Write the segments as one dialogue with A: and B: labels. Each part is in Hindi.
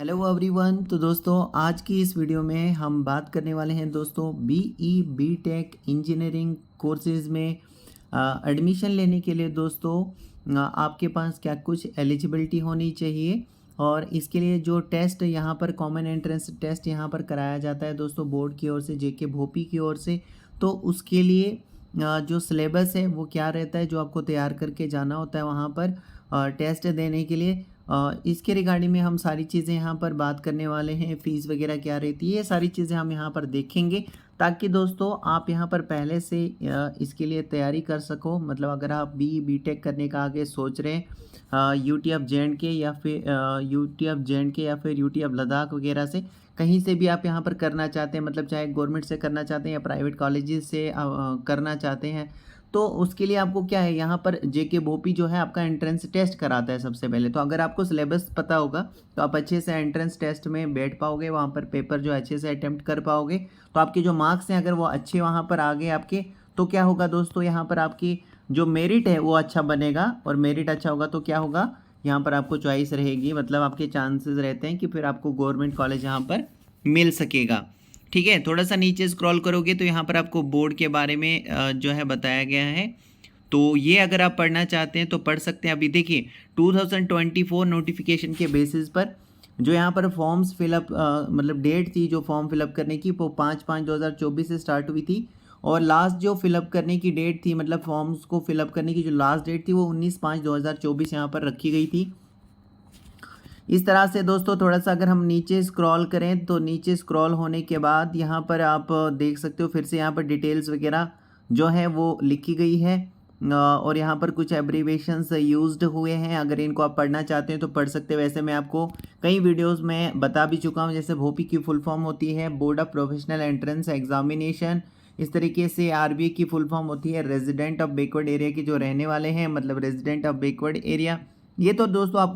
A: Hello everyone. तो दोस्तों आज की इस वीडियो में हम बात करने वाले हैं दोस्तों बी टेक इंजीनियरिंग कोर्सेज़ में एडमिशन लेने के लिए दोस्तों आपके पास क्या कुछ एलिजिबिलिटी होनी चाहिए। और इसके लिए जो टेस्ट यहाँ पर कॉमन एंट्रेंस टेस्ट यहाँ पर कराया जाता है दोस्तों बोर्ड की ओर से, जेके भोपी की ओर से। तो उसके लिए जो सिलेबस है वो क्या रहता है, जो आपको तैयार करके जाना होता है वहाँ पर टेस्ट देने के लिए। इसके रिगार्डिंग में हम सारी चीज़ें यहाँ पर बात करने वाले हैं। फ़ीस वगैरह क्या रहती है, ये सारी चीज़ें हम यहाँ पर देखेंगे ताकि दोस्तों आप यहाँ पर पहले से इसके लिए तैयारी कर सको। मतलब अगर आप बी टेक करने का आगे सोच रहे हैं यूटी ऑफ जे या फिर यूटी ऑफ लद्दाख वगैरह से, कहीं से भी आप यहाँ पर करना चाहते हैं, मतलब चाहे गवर्नमेंट से करना चाहते हैं या प्राइवेट कॉलेजेस से करना चाहते हैं, तो उसके लिए आपको क्या है, यहाँ पर जेके भोपी जो है आपका एंट्रेंस टेस्ट कराता है सबसे पहले। तो अगर आपको सिलेबस पता होगा तो आप अच्छे से एंट्रेंस टेस्ट में बैठ पाओगे, वहाँ पर पेपर जो अच्छे से अटेम्प्ट कर पाओगे। तो आपके जो मार्क्स हैं अगर वो अच्छे वहाँ पर आ गए आपके, तो क्या होगा दोस्तों, यहाँ पर आपकी जो मेरिट है वो अच्छा बनेगा। और मेरिट अच्छा होगा तो क्या होगा, यहाँ पर आपको चॉइस रहेगी, मतलब आपके चांसेस रहते हैं कि फिर आपको गवर्नमेंट कॉलेज यहाँ पर मिल सकेगा। ठीक है, थोड़ा सा नीचे स्क्रॉल करोगे तो यहाँ पर आपको बोर्ड के बारे में जो है बताया गया है। तो ये अगर आप पढ़ना चाहते हैं तो पढ़ सकते हैं। अभी देखिए 2024 नोटिफिकेशन के बेसिस पर जो यहाँ पर फॉर्म्स फिलअप मतलब डेट थी जो फॉर्म फिलअप करने की, वो 5/5/2024 से स्टार्ट हुई थी। और लास्ट जो फिलअप करने की डेट थी, मतलब फॉर्म्स को फिलअप करने की जो लास्ट डेट थी, वो 19/5/2024 यहाँ पर रखी गई थी। इस तरह से दोस्तों थोड़ा सा अगर हम नीचे स्क्रॉल करें तो नीचे स्क्रॉल होने के बाद यहाँ पर आप देख सकते हो फिर से यहाँ पर डिटेल्स वगैरह जो है वो लिखी गई है। और यहाँ पर कुछ एब्रीवेशंस यूज्ड हुए हैं, अगर इनको आप पढ़ना चाहते हैं तो पढ़ सकते हो। वैसे मैं आपको कई वीडियोस में बता भी चुका हूँ, जैसे भोपी की फुल फॉर्म होती है board of professional entrance examination. इस तरीके से आरबीए की फुल फॉर्म होती है रेजिडेंट ऑफ बैकवर्ड एरिया के जो रहने वाले हैं, मतलब रेजिडेंट ऑफ बैकवर्ड एरिया। ये तो दोस्तों आप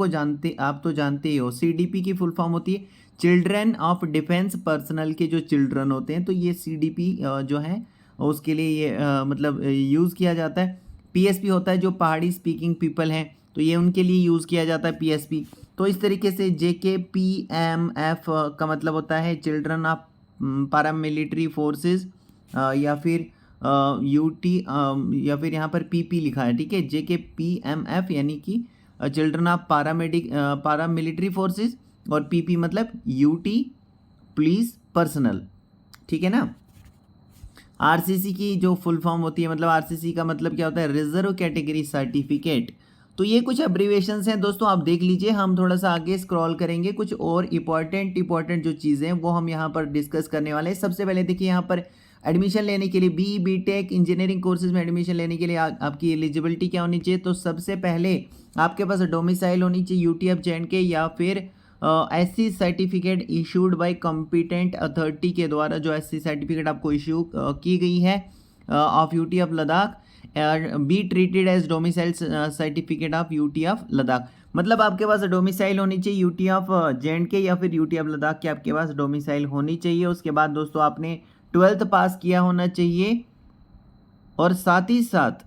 A: तो जानते ही हो। सीडीपी की फुल फॉर्म होती है चिल्ड्रन ऑफ डिफेंस पर्सनल के जो चिल्ड्रन होते हैं, तो ये सीडीपी जो है उसके लिए ये मतलब यूज़ किया जाता है। पीएसपी होता है जो पहाड़ी स्पीकिंग पीपल हैं, तो ये उनके लिए यूज़ किया जाता है पीएसपी। तो इस तरीके से जेकेपीएमएफ का मतलब होता है चिल्ड्रन ऑफ पैरामिलिट्री फोर्सेस, या फिर यूटी या फिर यहाँ पर पीपी लिखा है। ठीक है, जेकेपीएमएफ यानी कि चिल्ड्रन ऑफ पारामिलिट्री फोर्सेस, और पीपी मतलब यूटी पुलिस पर्सनल। ठीक है ना। आरसीसी की जो फुल फॉर्म होती है, मतलब आरसीसी का मतलब क्या होता है, रिजर्व कैटेगरी सर्टिफिकेट। तो ये कुछ अब्रीवेशंस हैं दोस्तों, आप देख लीजिए। हम थोड़ा सा आगे स्क्रॉल करेंगे, कुछ और इंपॉर्टेंट जो चीज़ें हैं वो हम यहाँ पर डिस्कस करने वाले हैं। सबसे पहले देखिए यहाँ पर एडमिशन लेने के लिए बी टेक इंजीनियरिंग कोर्सेज में एडमिशन लेने के लिए आपकी एलिजिबिलिटी क्या होनी चाहिए। तो सबसे पहले आपके पास डोमिसाइल होनी चाहिए यूटी ऑफ जे या फिर SC certificate issued by competent authority के द्वारा, जो एससी सर्टिफिकेट आपको इशू की गई है of UT of Ladakh, be treated as domicile certificate of UT of Ladakh. मतलब आपके पास डोमिसाइल होनी चाहिए यूटी ऑफ जे या फिर यूटी ऑफ लद्दाख की आपके पास डोमिसाइल होनी चाहिए। उसके बाद दोस्तों आपने 12th पास किया होना चाहिए, और साथ ही साथ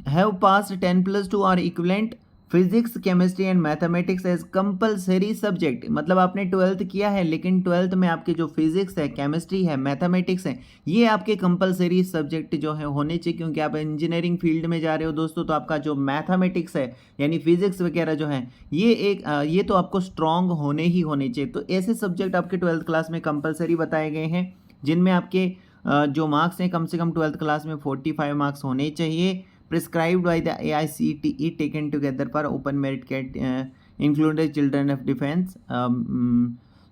A: हैव पास्ड 10+2 और equivalent physics chemistry and mathematics as compulsory subject. मतलब आपने 12th किया है लेकिन 12th में आपके जो फिजिक्स है, केमिस्ट्री है, मैथमेटिक्स है, ये आपके कंपलसरी सब्जेक्ट जो है होने चाहिए, क्योंकि आप इंजीनियरिंग फील्ड में जा रहे हो दोस्तों। तो आपका जो मैथमेटिक्स है यानी फिजिक्स वगैरह जो है, ये तो आपको स्ट्रॉन्ग होने ही होने चाहिए। तो ऐसे सब्जेक्ट आपके 12th क्लास में कंपलसरी बताए गए हैं, जिनमें आपके जो मार्क्स हैं कम से कम 12th क्लास में 45 मार्क्स होने चाहिए। Prescribed by the AICTE taken together for open merit cat included children of defence.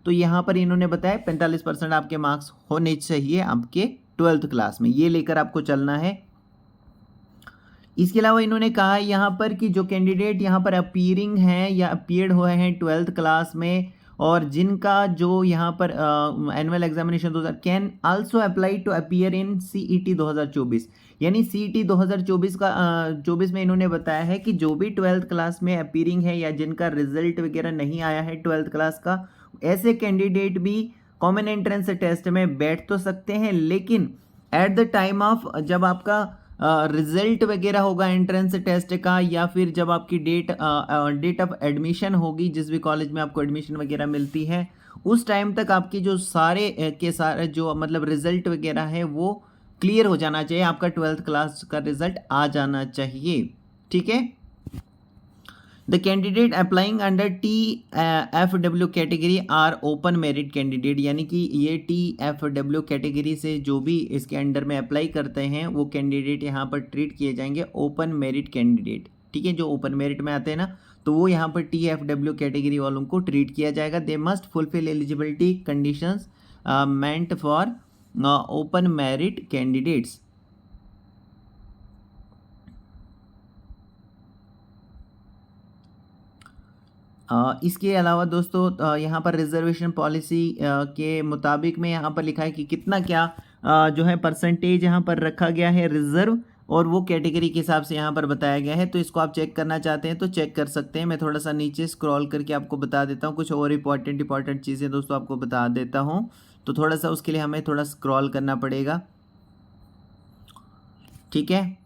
A: तो यहाँ पर इन्होंने बताया 45% आपके मार्क्स होने चाहिए आपके 12th क्लास में, ये लेकर आपको चलना है। इसके अलावा इन्होंने कहा यहाँ पर कि जो कैंडिडेट यहाँ पर अपीयरिंग हैं या अपीयर्ड हुए हैं 12th क्लास में, और जिनका जो यहाँ पर annual examination 2000 can also apply to appear in CET 2024। यानी CET 2024 का 24 में इन्होंने बताया है कि जो भी 12th क्लास में अपीयरिंग है या जिनका रिजल्ट वगैरह नहीं आया है 12th क्लास का, ऐसे कैंडिडेट भी कॉमन एंट्रेंस टेस्ट में बैठ तो सकते हैं, लेकिन एट द टाइम ऑफ जब आपका रिजल्ट वगैरह होगा एंट्रेंस टेस्ट का, या फिर जब आपकी डेट ऑफ एडमिशन होगी, जिस भी कॉलेज में आपको एडमिशन वगैरह मिलती है, उस टाइम तक आपकी जो सारे के सारे जो मतलब रिजल्ट वगैरह है वो क्लियर हो जाना चाहिए, आपका 12th क्लास का रिजल्ट आ जाना चाहिए। ठीक है। The candidate applying under TFW category are open merit candidate, यानी कि ये TFW कैटेगरी से जो भी इसके अंडर में अप्लाई करते हैं वो कैंडिडेट यहाँ पर ट्रीट किए जाएंगे ओपन मेरिट कैंडिडेट। ठीक है, जो ओपन मेरिट में आते हैं ना, तो वो यहाँ पर TFW कैटेगरी वालों को ट्रीट किया जाएगा। They must fulfil eligibility conditions meant for open merit candidates. इसके अलावा दोस्तों यहाँ पर रिजर्वेशन पॉलिसी के मुताबिक में यहाँ पर लिखा है कि कितना क्या जो है परसेंटेज यहाँ पर रखा गया है रिजर्व, और वो कैटेगरी के हिसाब से यहाँ पर बताया गया है। तो इसको आप चेक करना चाहते हैं तो चेक कर सकते हैं। मैं थोड़ा सा नीचे स्क्रॉल करके आपको बता देता हूँ, कुछ और इंपॉर्टेंट चीज़ें दोस्तों आपको बता देता हूँ। तो थोड़ा सा उसके लिए हमें थोड़ा स्क्रॉल करना पड़ेगा। ठीक है,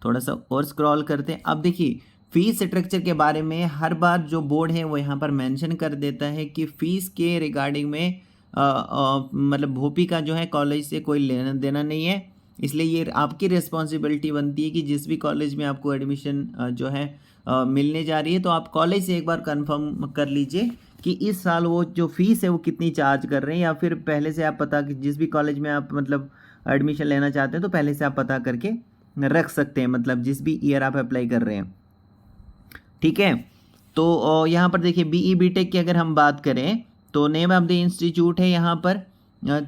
A: थोड़ा सा और स्क्रॉल करते हैं। अब देखिए, फीस स्ट्रक्चर के बारे में हर बार जो बोर्ड है वो यहाँ पर मेंशन कर देता है कि फ़ीस के रिगार्डिंग में मतलब भोपी का जो है कॉलेज से कोई लेना देना नहीं है। इसलिए ये आपकी रिस्पॉन्सिबिलिटी बनती है कि जिस भी कॉलेज में आपको एडमिशन जो है मिलने जा रही है, तो आप कॉलेज से एक बार कंफर्म कर लीजिए कि इस साल वो जो फ़ीस है वो कितनी चार्ज कर रहे हैं, या फिर पहले से आप पता कि जिस भी कॉलेज में आप मतलब एडमिशन लेना चाहते हैं तो पहले से आप पता करके रख सकते हैं, मतलब जिस भी ईयर आप अप्लाई कर रहे हैं। ठीक है, तो यहाँ पर देखिए BE BTech की अगर हम बात करें तो नेम ऑफ द इंस्टीट्यूट है यहाँ पर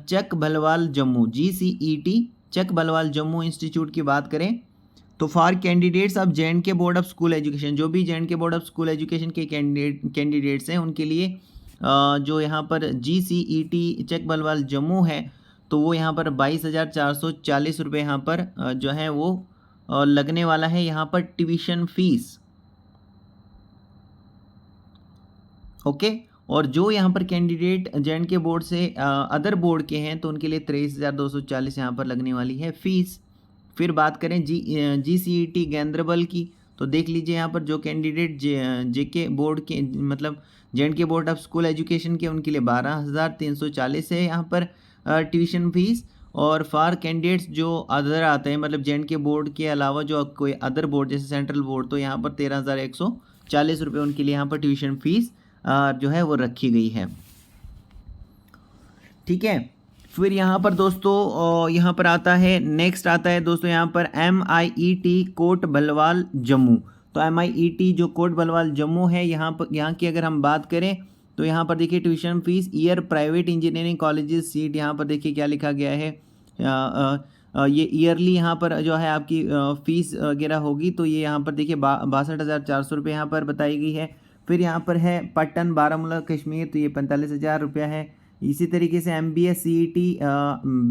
A: चक भलवाल जम्मू, GCET चक भलवाल जम्मू इंस्टीट्यूट की बात करें तो for candidates of JNK board of school education, जो भी JNK board of school education के कैंडिडेट्स हैं उनके लिए जो यहाँ पर GCET चक भलवाल जम्मू है, तो वो यहाँ पर 22,440 रुपये यहाँ पर जो है वो लगने वाला है यहाँ पर ट्यूशन फीस। ओके, और जो यहाँ पर कैंडिडेट JNK बोर्ड से अदर बोर्ड के हैं तो उनके लिए 23,240 यहाँ पर लगने वाली है फीस। फिर बात करें GCET गेंद्रबल की, तो देख लीजिए यहाँ पर जो कैंडिडेट JK बोर्ड के मतलब JNK board of school education के, उनके लिए 12,340 है यहाँ पर ट्यूशन फीस। और फॉर कैंडिडेट्स जो अदर आते हैं मतलब JNK बोर्ड के अलावा जो कोई अदर बोर्ड जैसे सेंट्रल बोर्ड, तो यहाँ पर 13,140 रुपये उनके लिए यहाँ पर ट्यूशन फीस जो है वो रखी गई है। ठीक है, फिर यहाँ पर दोस्तों यहाँ पर आता है नेक्स्ट आता है दोस्तों यहाँ पर MIET कोट भलवाल जम्मू। तो MIET जो कोट भलवाल जम्मू है, यहाँ की अगर हम बात करें तो यहाँ पर देखिए tuition fees year private engineering colleges seat, यहाँ पर देखिए क्या लिखा गया है ये ईयरली यहाँ पर जो है आपकी फ़ीस वगैरह होगी, तो ये यहाँ पर देखिए 62,400 रुपये यहाँ पर बताई गई है। फिर यहाँ पर है पट्टन बारामूला कश्मीर, तो ये 45,000 रुपया है। इसी तरीके से MBA CET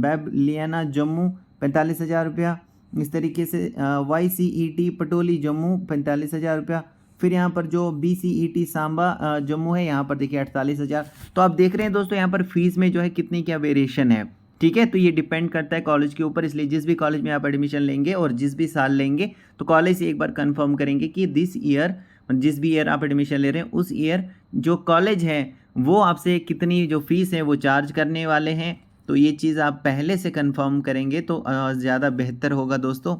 A: बैबलियाना जम्मू 45,000 रुपया। इस तरीके से YCET पटोली जम्मू 45,000 रुपया। फिर यहाँ पर जो BCET सांबा जम्मू है, यहाँ पर देखिए 48,000। तो आप देख रहे हैं दोस्तों यहाँ पर फीस में जो है कितनी क्या वेरिएशन है। ठीक है, तो ये डिपेंड करता है कॉलेज के ऊपर, इसलिए जिस भी कॉलेज में आप एडमिशन लेंगे और जिस भी साल लेंगे तो कॉलेज से एक बार कंफर्म करेंगे कि दिस ईयर, जिस भी ईयर आप एडमिशन ले रहे हैं उस ईयर जो कॉलेज है वो आपसे कितनी जो फीस है वो चार्ज करने वाले हैं। तो ये चीज़ आप पहले से कंफर्म करेंगे तो ज़्यादा बेहतर होगा दोस्तों।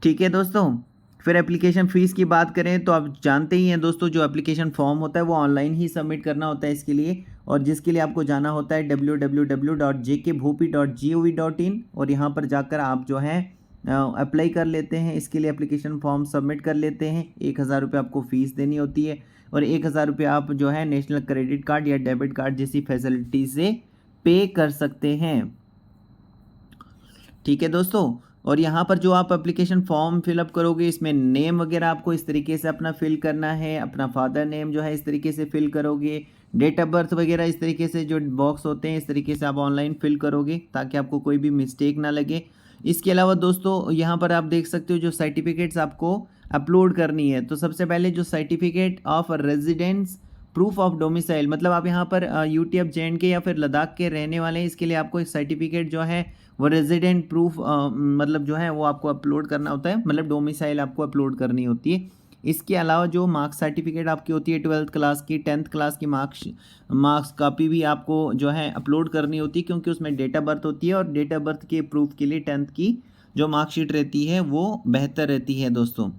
A: ठीक है दोस्तों, फिर एप्लीकेशन फ़ीस की बात करें तो आप जानते ही हैं दोस्तों, जो एप्लीकेशन फॉर्म होता है वो ऑनलाइन ही सबमिट करना होता है इसके लिए, और जिसके लिए आपको जाना होता है www.jkbhopi.gov.in, और यहाँ पर जाकर आप जो है अप्लाई कर लेते हैं। इसके लिए एप्लीकेशन फॉर्म सबमिट कर लेते हैं। 1,000 रुपये आपको फ़ीस देनी होती है, और 1,000 रुपये आप जो है नेशनल क्रेडिट कार्ड या डेबिट कार्ड जैसी फैसिलिटी से पे कर सकते हैं। ठीक है दोस्तों, और यहाँ पर जो आप एप्लीकेशन फॉर्म फिलअप करोगे इसमें नेम वगैरह आपको इस तरीके से अपना फिल करना है, अपना फादर नेम जो है इस तरीके से फिल करोगे, डेट ऑफ बर्थ वगैरह इस तरीके से जो बॉक्स होते हैं इस तरीके से आप ऑनलाइन फिल करोगे ताकि आपको कोई भी मिस्टेक ना लगे। इसके अलावा दोस्तों यहाँ पर आप देख सकते हो जो सर्टिफिकेट्स आपको अपलोड करनी है, तो सबसे पहले जो certificate of residence proof of domicile, मतलब आप यहाँ पर यूटी ऑफ जे या फिर लद्दाख के रहने वाले हैं, इसके लिए आपको एक सर्टिफिकेट जो है वो रेजिडेंट प्रूफ मतलब जो है वो आपको अपलोड करना होता है, मतलब डोमिसाइल आपको अपलोड करनी होती है। इसके अलावा जो मार्क्स सर्टिफिकेट आपकी होती है 12th क्लास की, 10th क्लास की मार्क्स कॉपी भी आपको जो है अपलोड करनी होती है, क्योंकि उसमें डेट ऑफ बर्थ होती है और डेट ऑफ बर्थ के प्रूफ के लिए 10th की जो मार्कशीट रहती है वो बेहतर रहती है दोस्तों।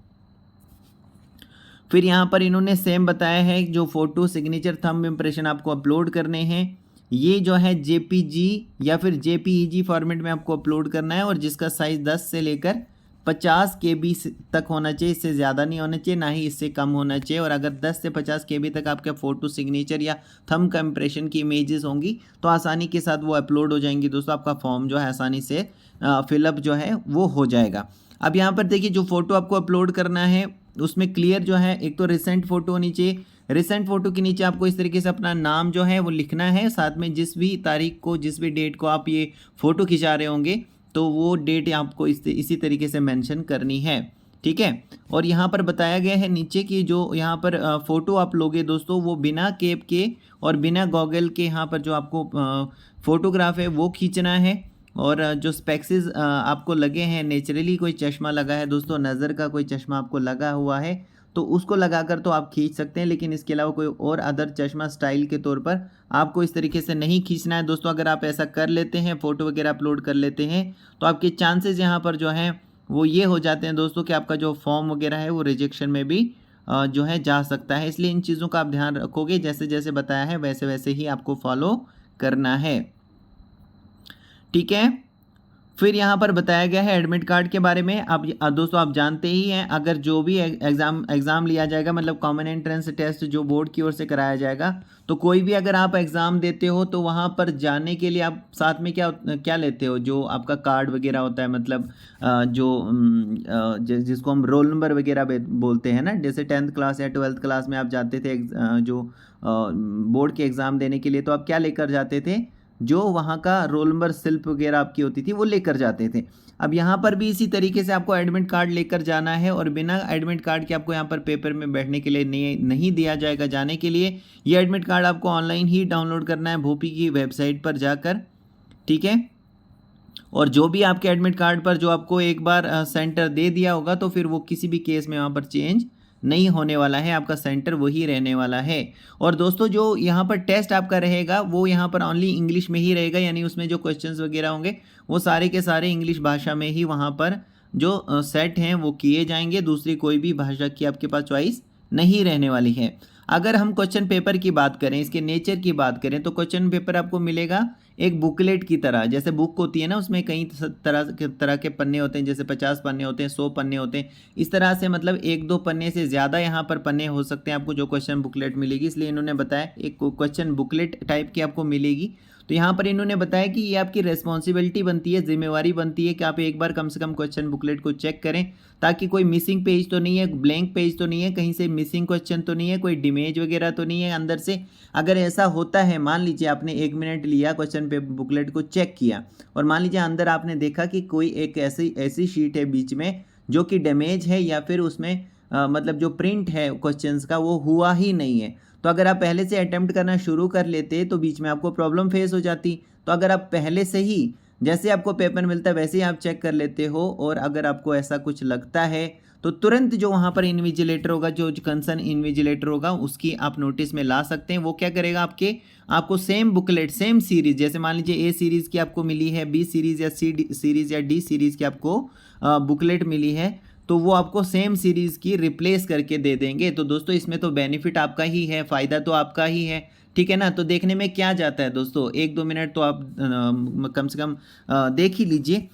A: फिर यहाँ पर इन्होंने सेम बताया है जो फ़ोटो, सिग्नेचर, थंब इम्प्रेशन आपको अपलोड करने हैं, ये जो है जेपीजी या फिर जेपीईजी फॉर्मेट में आपको अपलोड करना है, और जिसका साइज़ 10 से लेकर 50 KB तक होना चाहिए, इससे ज़्यादा नहीं होना चाहिए, ना ही इससे कम होना चाहिए। और अगर 10 से 50 KB तक आपके फ़ोटो, सिग्नेचर या थंब का इम्प्रेशन की इमेजेस होंगी तो आसानी के साथ वो अपलोड हो जाएंगी दोस्तों, आपका फॉर्म जो है आसानी से फिलअप जो है वो हो जाएगा। अब यहाँ पर देखिए जो फ़ोटो आपको अपलोड करना है उसमें क्लियर जो है, एक तो रिसेंट फ़ोटो होनी चाहिए। रिसेंट फ़ोटो के नीचे आपको इस तरीके से अपना नाम जो है वो लिखना है, साथ में जिस भी तारीख को, जिस भी डेट को आप ये फ़ोटो खिंचा रहे होंगे तो वो डेट आपको इसी तरीके से मेंशन करनी है, ठीक है। और यहाँ पर बताया गया है नीचे कि जो यहाँ पर फ़ोटो आप लोगे दोस्तों वो बिना कैप के और बिना गॉगल के यहाँ पर जो आपको फ़ोटोग्राफ है वो खींचना है। और जो स्पेक्सेस आपको लगे हैं, नेचुरली कोई चश्मा लगा है दोस्तों, नज़र का कोई चश्मा आपको लगा हुआ है तो उसको लगाकर तो आप खींच सकते हैं, लेकिन इसके अलावा कोई और अदर चश्मा स्टाइल के तौर पर आपको इस तरीके से नहीं खींचना है दोस्तों। अगर आप ऐसा कर लेते हैं, फ़ोटो वगैरह अपलोड कर लेते हैं तो आपके चांसेस यहाँ पर जो हैं वो ये हो जाते हैं दोस्तों कि आपका जो फॉर्म वगैरह है वो रिजेक्शन में भी जो है जा सकता है। इसलिए इन चीज़ों का आप ध्यान रखोगे, जैसे जैसे बताया है वैसे वैसे ही आपको फॉलो करना है, ठीक है। फिर यहाँ पर बताया गया है एडमिट कार्ड के बारे में। अब दोस्तों आप जानते ही हैं, अगर जो भी एग्ज़ाम लिया जाएगा, मतलब कॉमन एंट्रेंस टेस्ट जो बोर्ड की ओर से कराया जाएगा, तो कोई भी अगर आप एग्ज़ाम देते हो तो वहाँ पर जाने के लिए आप साथ में क्या क्या लेते हो, जो आपका कार्ड वगैरह होता है, मतलब जिसको हम रोल नंबर वगैरह बोलते हैं ना, जैसे 10th क्लास या 12th क्लास में आप जाते थे जो बोर्ड के एग्ज़ाम देने के लिए, तो आप क्या लेकर जाते थे, जो वहाँ का रोल नंबर स्लिप वगैरह आपकी होती थी वो लेकर जाते थे। अब यहाँ पर भी इसी तरीके से आपको एडमिट कार्ड लेकर जाना है, और बिना एडमिट कार्ड के आपको यहाँ पर पेपर में बैठने के लिए नहीं दिया जाएगा जाने के लिए। ये एडमिट कार्ड आपको ऑनलाइन ही डाउनलोड करना है भोपी की वेबसाइट पर जाकर, ठीक है। और जो भी आपके एडमिट कार्ड पर जो आपको एक बार सेंटर दे दिया होगा तो फिर वो किसी भी केस में वहाँ पर चेंज नहीं होने वाला है, आपका सेंटर वही रहने वाला है। और दोस्तों जो यहाँ पर टेस्ट आपका रहेगा वो यहाँ पर ओनली इंग्लिश में ही रहेगा, यानी उसमें जो क्वेश्चंस वगैरह होंगे वो सारे के सारे इंग्लिश भाषा में ही वहाँ पर जो सेट हैं वो किए जाएंगे, दूसरी कोई भी भाषा की आपके पास चॉइस नहीं रहने वाली है। अगर हम क्वेश्चन पेपर की बात करें, इसके नेचर की बात करें, तो क्वेश्चन पेपर आपको मिलेगा एक बुकलेट की तरह, जैसे बुक होती है ना, उसमें कई तरह के पन्ने होते हैं, जैसे 50 पन्ने होते हैं, 100 पन्ने होते हैं, इस तरह से मतलब एक दो पन्ने से ज़्यादा यहाँ पर पन्ने हो सकते हैं आपको जो क्वेश्चन बुकलेट मिलेगी, इसलिए इन्होंने बताया एक क्वेश्चन बुकलेट टाइप की आपको मिलेगी। तो यहाँ पर इन्होंने बताया कि ये आपकी रिस्पॉन्सिबिलिटी बनती है, जिम्मेवारी बनती है कि आप एक बार कम से कम क्वेश्चन बुकलेट को चेक करें, ताकि कोई मिसिंग पेज तो नहीं है, ब्लैंक पेज तो नहीं है, कहीं से मिसिंग क्वेश्चन तो नहीं है, कोई डिमेज वगैरह तो नहीं है अंदर से। अगर ऐसा होता है, मान लीजिए आपने 1 मिनट लिया क्वेश्चन पे बुकलेट को चेक किया और मान लीजिए अंदर आपने देखा कि कोई एक ऐसी शीट है बीच में जो कि डैमेज है, या फिर उसमें मतलब जो प्रिंट है क्वेश्चंस का वो हुआ ही नहीं है, तो अगर आप पहले से अटेम्प्ट करना शुरू कर लेते तो बीच में आपको प्रॉब्लम फेस हो जाती। तो अगर आप पहले से ही जैसे आपको पेपर मिलता है वैसे ही आप चेक कर लेते हो, और अगर आपको ऐसा कुछ लगता है तो तुरंत जो वहाँ पर इन्विजिलेटर होगा, जो कंसर्न इन्विजिलेटर होगा, उसकी आप नोटिस में ला सकते हैं। वो क्या करेगा, आपको सेम बुकलेट, सेम सीरीज़, जैसे मान लीजिए ए सीरीज़ की आपको मिली है, बी सीरीज़ या सी सीरीज़ या डी सीरीज़ की आपको बुकलेट मिली है, तो वो आपको सेम सीरीज़ की रिप्लेस करके दे देंगे। तो दोस्तों इसमें तो बेनिफिट आपका ही है, फ़ायदा तो आपका ही है, ठीक है ना। तो देखने में क्या जाता है दोस्तों, 1-2 मिनट तो आप कम से कम देख ही लीजिए।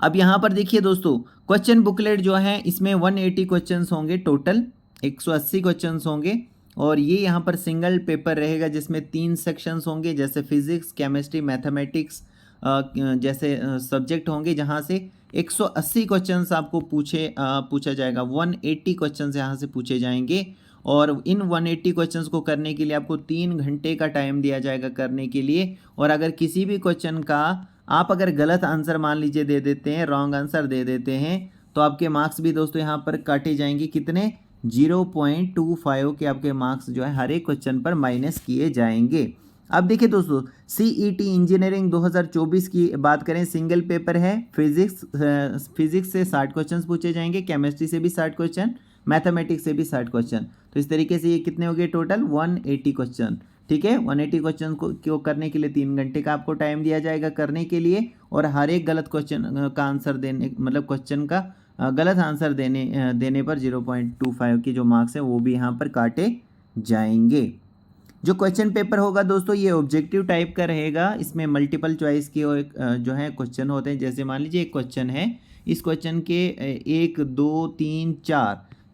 A: अब यहाँ पर देखिए दोस्तों, क्वेश्चन बुकलेट जो है इसमें 180 क्वेश्चंस होंगे टोटल, 180 क्वेश्चंस होंगे, और ये यहाँ पर सिंगल पेपर रहेगा जिसमें 3 सेक्शंस होंगे, जैसे फिजिक्स, केमिस्ट्री, मैथमेटिक्स जैसे सब्जेक्ट होंगे, जहाँ से 180 क्वेश्चंस आपको पूछा जाएगा। 180 क्वेश्चंस यहाँ से पूछे जाएंगे, और इन 180 क्वेश्चंस को करने के लिए आपको 3 घंटे का टाइम दिया जाएगा करने के लिए। और अगर किसी भी क्वेश्चन का आप अगर गलत आंसर मान लीजिए दे देते हैं, रॉन्ग आंसर दे देते हैं, तो आपके मार्क्स भी दोस्तों यहाँ पर काटे जाएंगे, कितने 0.25 के आपके मार्क्स जो है हर एक क्वेश्चन पर माइनस किए जाएंगे। अब देखिए दोस्तों, सीईटी इंजीनियरिंग 2024 की बात करें, सिंगल पेपर है। फिजिक्स से 60 क्वेश्चन पूछे जाएंगे, केमिस्ट्री से भी 60 क्वेश्चन, मैथमेटिक्स से भी 60 क्वेश्चन। तो इस तरीके से ये कितने हो गए टोटल 180 क्वेश्चन। ठीक है, 180 क्वेश्चन को करने के लिए 3 घंटे का आपको टाइम दिया जाएगा करने के लिए, और हर एक गलत क्वेश्चन का आंसर देने, मतलब क्वेश्चन का गलत आंसर देने पर 0.25 की जो मार्क्स है वो भी यहाँ पर काटे जाएंगे। जो क्वेश्चन पेपर होगा दोस्तों ये ऑब्जेक्टिव टाइप का रहेगा, इसमें मल्टीपल चॉइस के जो है क्वेश्चन होते हैं। जैसे मान लीजिए एक क्वेश्चन है, इस क्वेश्चन के 1 2 3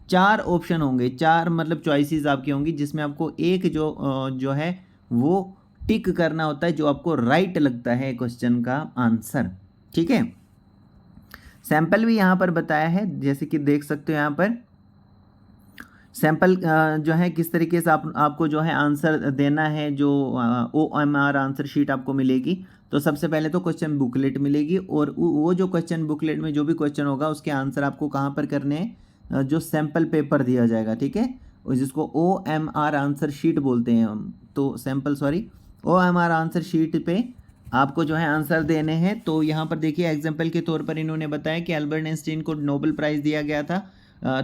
A: 4 ऑप्शन होंगे, 4 मतलब चॉइसेस आपकी होंगी, जिसमें आपको एक जो है वो टिक करना होता है जो आपको राइट लगता है क्वेश्चन का आंसर। ठीक है, सैंपल भी यहाँ पर बताया है, जैसे कि देख सकते हो यहाँ पर सैंपल जो है किस तरीके से आपको जो है आंसर देना है। जो OMR आंसर शीट आपको मिलेगी, तो सबसे पहले तो क्वेश्चन बुकलेट मिलेगी, और वो जो क्वेश्चन बुकलेट में जो भी क्वेश्चन होगा उसके आंसर आपको कहाँ पर करने हैं, जो सैंपल पेपर दिया जाएगा। ठीक है, जिसको OMR आंसर शीट बोलते हैं हम, तो OMR आंसर शीट पे आपको जो है आंसर देने हैं। तो यहाँ पर देखिए एग्जाम्पल के तौर पर इन्होंने बताया कि अल्बर्ट आइंस्टीन को नोबेल प्राइज़ दिया गया था,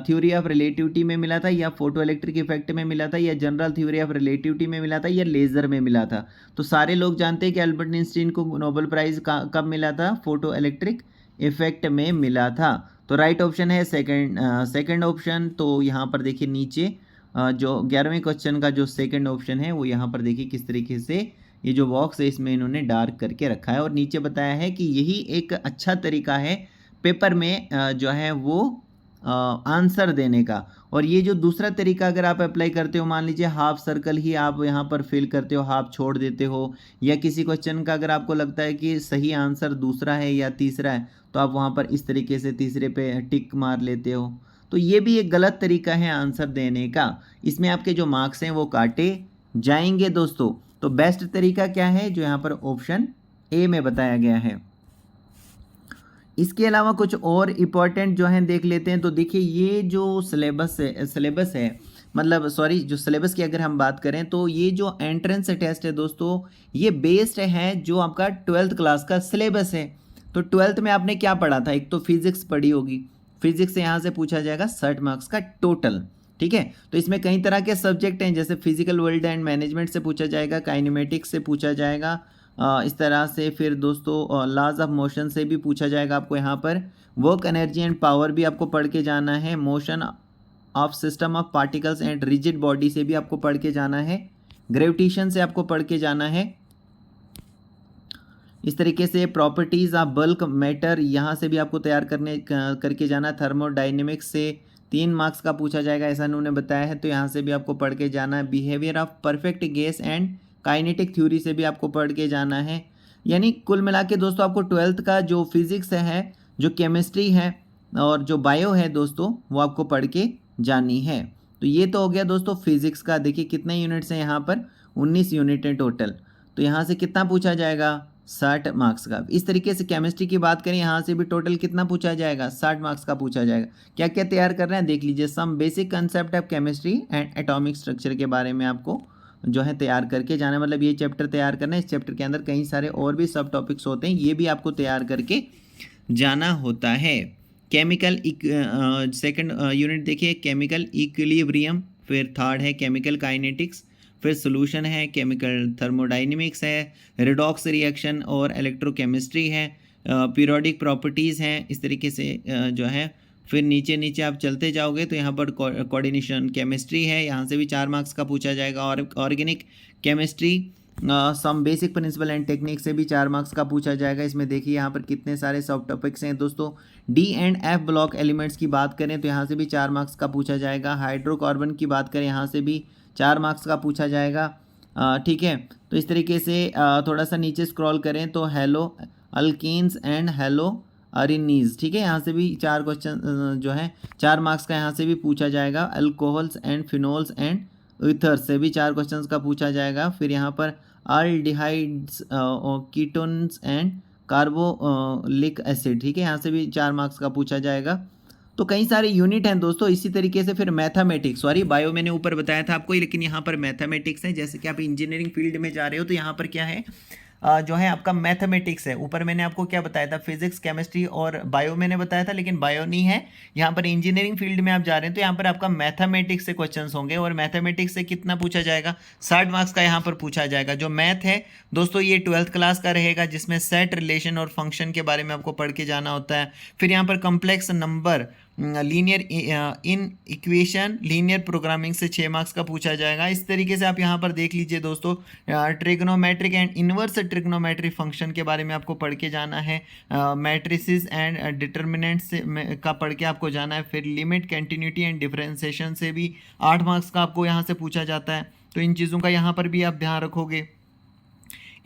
A: थ्योरी ऑफ रिलेटिविटी में मिला था, या फोटो इलेक्ट्रिक इफेक्ट में मिला था, या जनरल थ्योरी ऑफ रिलेटिविटी में मिला था, या लेज़र में मिला था। तो सारे लोग जानते हैं कि अल्बर्ट आइंस्टीन को नोबेल प्राइज़ कब मिला था, फोटो इलेक्ट्रिक इफेक्ट में मिला था। तो राइट ऑप्शन है सेकंड ऑप्शन। तो यहाँ पर देखिए नीचे जो 11वें क्वेश्चन का जो सेकंड ऑप्शन है वो यहाँ पर देखिए किस तरीके से ये जो बॉक्स है इसमें इन्होंने डार्क करके रखा है, और नीचे बताया है कि यही एक अच्छा तरीका है पेपर में जो है वो आंसर देने का। और ये जो दूसरा तरीका अगर आप अप्लाई करते हो, मान लीजिए हाफ सर्कल ही आप यहाँ पर फिल करते हो, हाफ छोड़ देते हो, या किसी क्वेश्चन का अगर आपको लगता है कि सही आंसर दूसरा है या तीसरा है, तो आप वहाँ पर इस तरीके से तीसरे पे टिक मार लेते हो, तो ये भी एक गलत तरीका है आंसर देने का। इसमें आपके जो मार्क्स हैं वो काटे जाएंगे दोस्तों। तो बेस्ट तरीका क्या है, जो यहाँ पर ऑप्शन ए में बताया गया है। इसके अलावा कुछ और इम्पॉर्टेंट जो है देख लेते हैं। तो देखिए ये जो सिलेबस है मतलब जो सिलेबस की अगर हम बात करें, तो ये जो एंट्रेंस टेस्ट है दोस्तों ये बेस्ड है जो आपका 12th क्लास का सिलेबस है। तो 12th में आपने क्या पढ़ा था, एक तो फिजिक्स पढ़ी होगी, फिजिक्स से यहाँ से पूछा जाएगा 60 मार्क्स का टोटल। ठीक है, तो इसमें कई तरह के सब्जेक्ट हैं, जैसे फिजिकल वर्ल्ड एंड मैनेजमेंट से पूछा जाएगा, काइनेमेटिक्स से पूछा जाएगा, इस तरह से फिर दोस्तों लॉज ऑफ मोशन से भी पूछा जाएगा आपको यहाँ पर, वर्क एनर्जी एंड पावर भी आपको पढ़ के जाना है, motion of system of particles and rigid body से भी आपको पढ़ के जाना है, ग्रेविटेशन से आपको पढ़ के जाना है, इस तरीके से प्रॉपर्टीज़ ऑफ बल्क मैटर यहाँ से भी आपको तैयार करके जाना, थर्मोडाइनेमिक्स से 3 मार्क्स का पूछा जाएगा ऐसा उन्होंने बताया है, तो यहाँ से भी आपको पढ़ के जाना है, behaviour of perfect gas and kinetic theory से भी आपको पढ़ के जाना है। यानी कुल मिला के दोस्तों आपको 12th का जो फिजिक्स है, जो केमिस्ट्री है और जो बायो है दोस्तों वो आपको पढ़ के जानी है। तो ये तो हो गया दोस्तों फिजिक्स का। देखिए कितने यूनिट्स हैं यहाँ पर, 19 यूनिट है टोटल। तो यहाँ से कितना पूछा जाएगा, 60 मार्क्स का। इस तरीके से केमिस्ट्री की बात करें, यहाँ से भी टोटल कितना पूछा जाएगा, 60 मार्क्स का पूछा जाएगा। क्या क्या तैयार कर रहे हैं देख लीजिए, some basic concept of chemistry and atomic structure के बारे में आपको जो है तैयार करके जाना है, मतलब ये चैप्टर तैयार करना है। इस चैप्टर के अंदर कई सारे और भी सब टॉपिक्स होते हैं, ये भी आपको तैयार करके जाना होता है। केमिकल सेकंड यूनिट देखिए केमिकल इक्विलिब्रियम, फिर थर्ड है केमिकल काइनेटिक्स, फिर सोल्यूशन है, केमिकल थर्मोडाइनमिक्स है, रिडॉक्स रिएक्शन और इलेक्ट्रोकेमिस्ट्री है, पीरियोडिक प्रॉपर्टीज़ हैं, इस तरीके से जो है। फिर नीचे नीचे आप चलते जाओगे तो यहाँ पर कोऑर्डिनेशन केमिस्ट्री है, यहाँ से भी 4 मार्क्स का पूछा जाएगा, और organic chemistry some basic principle and technique से भी 4 मार्क्स का पूछा जाएगा। इसमें देखिए यहाँ पर कितने सारे सब टॉपिक्स हैं दोस्तों। D and F block elements की बात करें तो यहाँ से भी 4 मार्क्स का पूछा जाएगा। हाइड्रोकार्बन की बात करें यहाँ से भी 4 मार्क्स का पूछा जाएगा। ठीक है, तो इस तरीके से थोड़ा सा नीचे स्क्रॉल करें तो हेलो अल्कीन्स एंड हेलो अरिनीज, ठीक है, यहाँ से भी 4 क्वेश्चन जो है 4 मार्क्स का यहाँ से भी पूछा जाएगा। Alcohols and phenols and ethers से भी 4 क्वेश्चंस का पूछा जाएगा। फिर यहाँ पर aldehydes, ketones and carbolic acid, ठीक है, यहाँ से भी 4 मार्क्स का पूछा जाएगा। तो कई सारे यूनिट हैं दोस्तों। इसी तरीके से फिर मैथमेटिक्स, सॉरी बायो मैंने ऊपर बताया था आपको, लेकिन यहाँ पर मैथमेटिक्स है। जैसे कि आप इंजीनियरिंग फील्ड में जा रहे हो तो यहाँ पर क्या है, जो है आपका मैथमेटिक्स है। ऊपर मैंने आपको क्या बताया था, फिजिक्स, केमिस्ट्री और बायो मैंने बताया था, लेकिन बायो नहीं है। यहाँ पर इंजीनियरिंग फील्ड में आप जा रहे हैं तो यहाँ पर आपका मैथमेटिक्स से क्वेश्चंस होंगे, और मैथमेटिक्स से कितना पूछा जाएगा, 60 मार्क्स का यहाँ पर पूछा जाएगा। जो मैथ है दोस्तों ये 12th क्लास का रहेगा, जिसमें सेट, रिलेशन और फंक्शन के बारे में आपको पढ़ के जाना होता है। फिर यहाँ पर complex number, linear in equation, linear programming से 6 मार्क्स का पूछा जाएगा। इस तरीके से आप यहाँ पर देख लीजिए दोस्तों, trigonometric and inverse trigonometric function के बारे में आपको पढ़ के जाना है। मैट्रिसेस एंड डिटर्मिनेंट्स से का पढ़ के आपको जाना है। फिर लिमिट, कंटिन्यूटी एंड डिफरेंशिएशन से भी 8 मार्क्स का आपको यहाँ से पूछा जाता है। तो इन चीज़ों का यहाँ पर भी आप ध्यान रखोगे।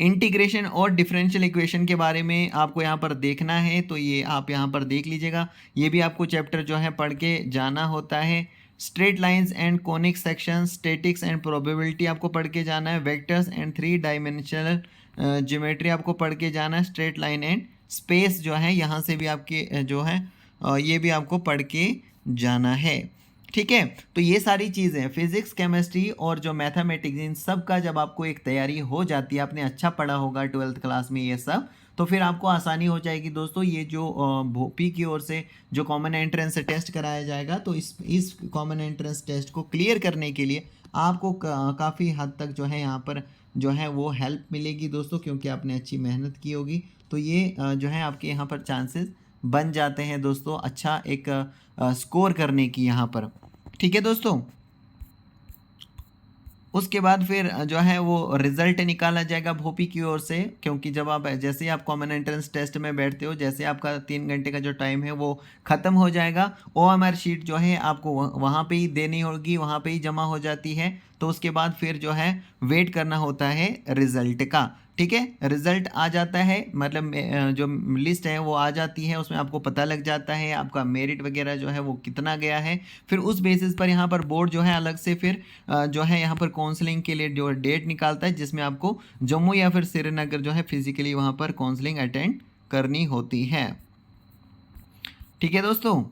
A: इंटीग्रेशन और डिफरेंशियल इक्वेशन के बारे में आपको यहाँ पर देखना है, तो ये आप यहाँ पर देख लीजिएगा। ये भी आपको चैप्टर जो है पढ़ के जाना होता है। Straight lines and conic section, statics and probability आपको पढ़ के जाना है। वेक्टर्स एंड 3 डायमेंशनल ज्योमेट्री आपको पढ़ के जाना है। स्ट्रेट लाइन एंड स्पेस जो है यहाँ से भी आपके जो है ये भी आपको पढ़ के जाना है। ठीक है, तो ये सारी चीज़ें फिजिक्स, केमिस्ट्री और जो मैथमेटिक्स, इन सब का जब आपको एक तैयारी हो जाती है, आपने अच्छा पढ़ा होगा 12th क्लास में ये सब, तो फिर आपको आसानी हो जाएगी दोस्तों। ये जो भोपी की ओर से जो कॉमन एंट्रेंस टेस्ट कराया जाएगा, तो इस कॉमन एंट्रेंस टेस्ट को क्लियर करने के लिए आपको काफ़ी हद तक जो है यहाँ पर जो है वो हेल्प मिलेगी दोस्तों, क्योंकि आपने अच्छी मेहनत की होगी। तो ये जो है आपके यहाँ पर चांसेस बन जाते हैं दोस्तों अच्छा एक स्कोर करने की यहाँ पर। ठीक है दोस्तों, उसके बाद फिर जो है वो रिजल्ट निकाला जाएगा भोपी की ओर से, क्योंकि जब आप जैसे ही आप कॉमन एंट्रेंस टेस्ट में बैठते हो, जैसे आपका 3 घंटे का जो टाइम है वो ख़त्म हो जाएगा। OMR शीट जो है आपको वहाँ पे ही देनी होगी, वहाँ पे ही जमा हो जाती है। तो उसके बाद फिर जो है वेट करना होता है रिज़ल्ट का। ठीक है, रिज़ल्ट आ जाता है, मतलब जो लिस्ट है वो आ जाती है, उसमें आपको पता लग जाता है आपका मेरिट वगैरह जो है वो कितना गया है। फिर उस बेसिस पर यहाँ पर बोर्ड जो है अलग से फिर जो है यहाँ पर काउंसलिंग के लिए जो डेट निकालता है, जिसमें आपको जम्मू या फिर श्रीनगर जो है फिजिकली वहाँ पर काउंसलिंग अटेंड करनी होती है। ठीक है दोस्तों,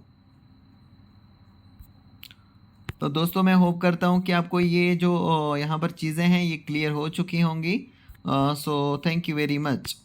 A: तो दोस्तों मैं होप करता हूँ कि आपको ये जो यहाँ पर चीज़ें हैं ये क्लियर हो चुकी होंगी। So thank you very much.